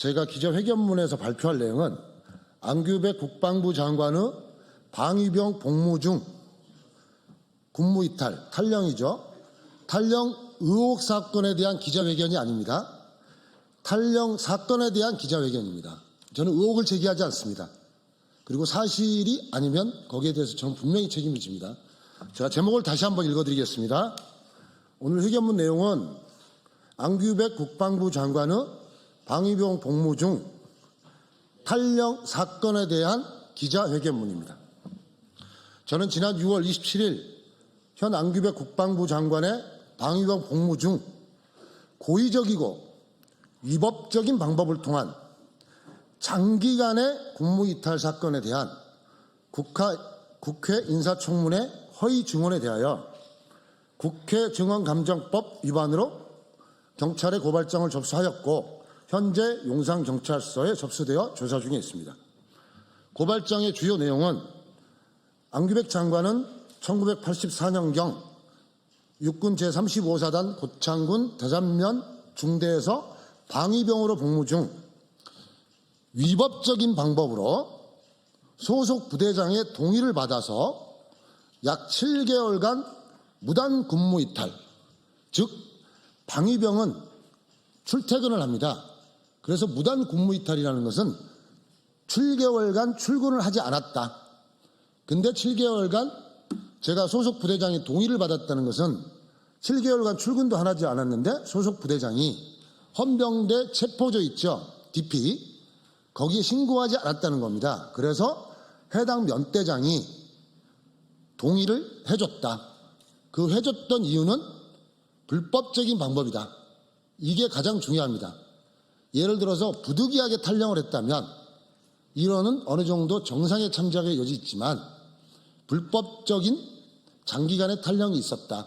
제가 기자회견문에서 발표할 내용은 안규백 국방부 장관의 방위병 복무 중 군무이탈, 탈영이죠. 탈영 의혹 사건에 대한 기자회견이 아닙니다. 탈영 사건에 대한 기자회견입니다. 저는 의혹을 제기하지 않습니다. 그리고 사실이 아니면 거기에 대해서 저는 분명히 책임을 집니다. 제가 제목을 다시 한번 읽어드리겠습니다. 오늘 회견문 내용은 안규백 국방부 장관의 방위병 복무 중 탈영 사건에 대한 기자회견문입니다. 저는 지난 6월 27일 현 안규백 국방부 장관의 방위병 복무 중 고의적이고 위법적인 방법을 통한 장기간의 국무이탈 사건에 대한 국회 인사청문회 허위 증언에 대하여 국회 증언감정법 위반으로 경찰에 고발장을 접수하였고 현재 용산경찰서에 접수되어 조사 중에 있습니다. 고발장의 주요 내용은 안규백 장관은 1984년경 육군 제35사단 고창군 대산면 중대에서 방위병으로 복무 중 위법적인 방법으로 소속 부대장의 동의를 받아서 약 7개월간 무단 근무 이탈, 즉 방위병은 출퇴근을 합니다. 그래서 무단 근무 이탈이라는 것은 7개월간 출근을 하지 않았다. 근데 7개월간 제가 소속 부대장의 동의를 받았다는 것은 7개월간 출근도 하지 않았는데 소속 부대장이 헌병대 체포조 있죠. DP. 거기에 신고하지 않았다는 겁니다. 그래서 해당 면대장이 동의를 해줬다. 그 해줬던 이유는 불법적인 방법이다. 이게 가장 중요합니다. 예를 들어서 부득이하게 탈영을 했다면 이론은 어느 정도 정상의 참작의 여지 있지만 불법적인 장기간의 탈영이 있었다.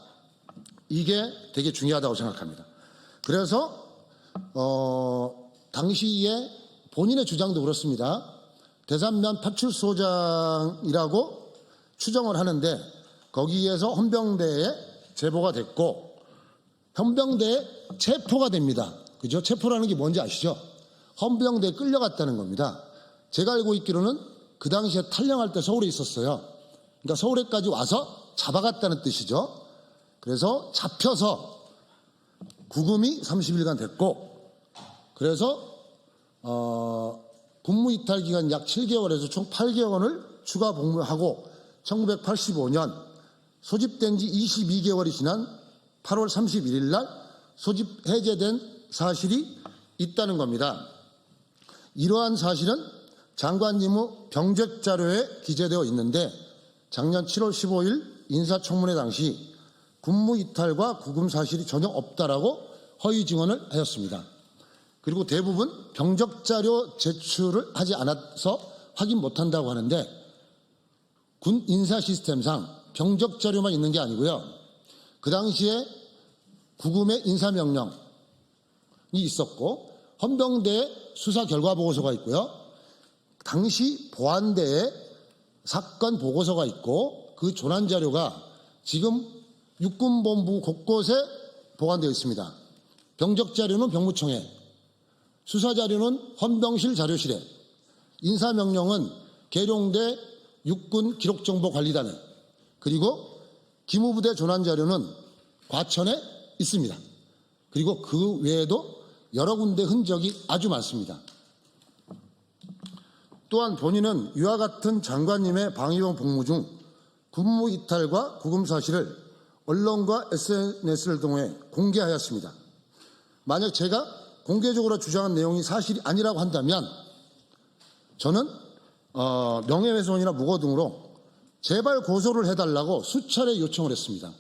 이게 되게 중요하다고 생각합니다. 그래서 당시에 본인의 주장도 그렇습니다. 대산면 파출소장이라고 추정을 하는데 거기에서 헌병대에 제보가 됐고 헌병대에 체포가 됩니다. 그죠? 체포라는 게 뭔지 아시죠? 헌병대에 끌려갔다는 겁니다. 제가 알고 있기로는 그 당시에 탈영할 때 서울에 있었어요. 그러니까 서울에까지 와서 잡아갔다는 뜻이죠. 그래서 잡혀서 구금이 30일간 됐고 그래서 근무이탈 기간 약 7개월에서 총 8개월을 추가 복무하고 1985년 소집된 지 22개월이 지난 8월 31일 날 소집 해제된 사실이 있다는 겁니다. 이러한 사실은 장관님의 병적 자료에 기재되어 있는데 작년 7월 15일 인사청문회 당시 군무이탈과 구금 사실이 전혀 없다라고 허위 증언을 하였습니다. 그리고 대부분 병적 자료 제출을 하지 않아서 확인 못한다고 하는데 군 인사 시스템상 병적 자료만 있는 게 아니고요. 그 당시에 구금의 인사명령이 있었고 헌병대의 수사 결과 보고서가 있고요. 당시 보안대의 사건 보고서가 있고 그 조난 자료가 지금 육군본부 곳곳에 보관되어 있습니다. 병적 자료는 병무청에, 수사 자료는 헌병실 자료실에, 인사명령은 계룡대 육군기록정보관리단에, 그리고 기무부대 조난 자료는 과천에 있습니다. 그리고 그 외에도 여러 군데 흔적이 아주 많습니다. 또한 본인은 이와 같은 장관님의 방위병 복무 중 군무 이탈과 구금 사실을 언론과 SNS를 통해 공개하였습니다. 만약 제가 공개적으로 주장한 내용이 사실이 아니라고 한다면 저는 명예훼손이나 무고 등으로 제발 고소를 해달라고 수차례 요청을 했습니다.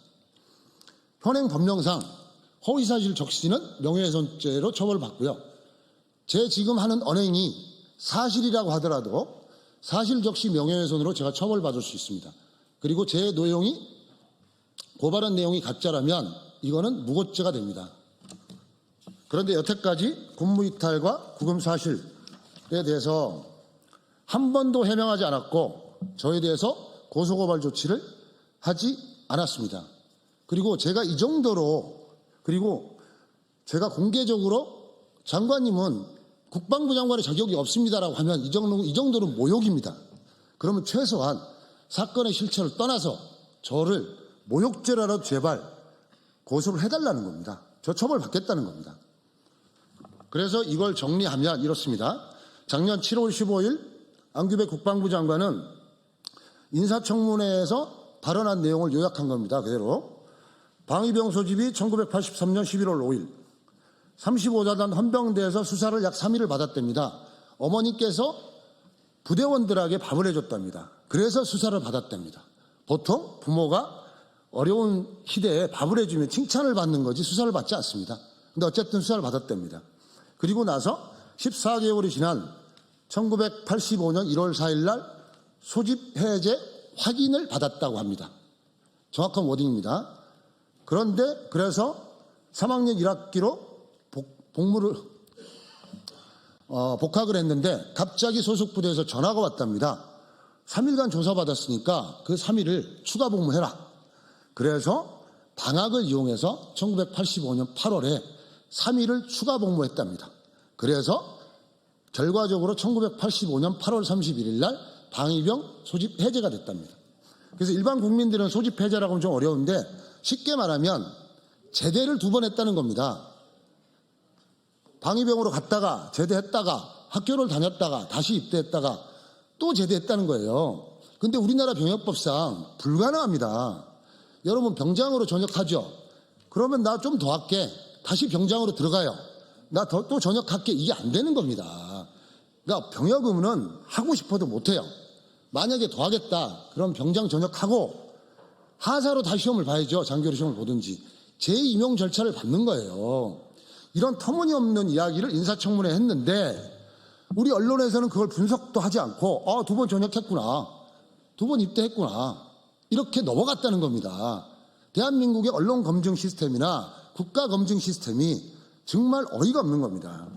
현행 법령상 허위사실 적시는 명예훼손죄로 처벌받고요. 제 지금 하는 언행이 사실이라고 하더라도 사실 적시 명예훼손으로 제가 처벌받을 수 있습니다. 그리고 제 내용이 고발한 내용이 가짜라면 이거는 무고죄가 됩니다. 그런데 여태까지 군무이탈과 구금 사실에 대해서 한 번도 해명하지 않았고 저에 대해서 고소고발 조치를 하지 않았습니다. 그리고 제가 이 정도로 그리고 제가 공개적으로 장관님은 국방부 장관의 자격이 없습니다라고 하면 이 정도는 모욕입니다. 그러면 최소한 사건의 실체를 떠나서 저를 모욕죄라도 제발 고소를 해달라는 겁니다. 저 처벌받겠다는 겁니다. 그래서 이걸 정리하면 이렇습니다. 작년 7월 15일 안규백 국방부 장관은 인사청문회에서 발언한 내용을 요약한 겁니다. 그대로. 방위병 소집이 1983년 11월 5일 35사단 헌병대에서 수사를 약 3일을 받았답니다. 어머니께서 부대원들에게 밥을 해줬답니다. 그래서 수사를 받았답니다. 보통 부모가 어려운 시대에 밥을 해주면 칭찬을 받는 거지 수사를 받지 않습니다. 근데 어쨌든 수사를 받았답니다. 그리고 나서 14개월이 지난 1985년 1월 4일 날 소집 해제 확인을 받았다고 합니다. 정확한 워딩입니다. 그런데 그래서 3학년 1학기로 복학을 했는데 갑자기 소속 부대에서 전화가 왔답니다. 3일간 조사받았으니까 그 3일을 추가 복무해라. 그래서 방학을 이용해서 1985년 8월에 3일을 추가 복무했답니다. 그래서 결과적으로 1985년 8월 31일 날 방위병 소집 해제가 됐답니다. 그래서 일반 국민들은 소집 해제라고 하면 좀 어려운데 쉽게 말하면 제대를 2번 했다는 겁니다. 방위병으로 갔다가 제대했다가 학교를 다녔다가 다시 입대했다가 또 제대했다는 거예요. 근데 우리나라 병역법상 불가능합니다. 여러분 병장으로 전역하죠. 그러면 나 좀 더 할게. 다시 병장으로 들어가요. 나 또 전역할게. 이게 안 되는 겁니다. 그러니까 병역 의무는 하고 싶어도 못해요. 만약에 더 하겠다. 그럼 병장 전역하고 하사로 다시 시험을 봐야죠. 장교로 시험을 보든지. 재임용 절차를 밟는 거예요. 이런 터무니없는 이야기를 인사청문회에 했는데 우리 언론에서는 그걸 분석도 하지 않고 2번 전역했구나. 2번 입대했구나. 이렇게 넘어갔다는 겁니다. 대한민국의 언론 검증 시스템이나 국가 검증 시스템이 정말 어이가 없는 겁니다.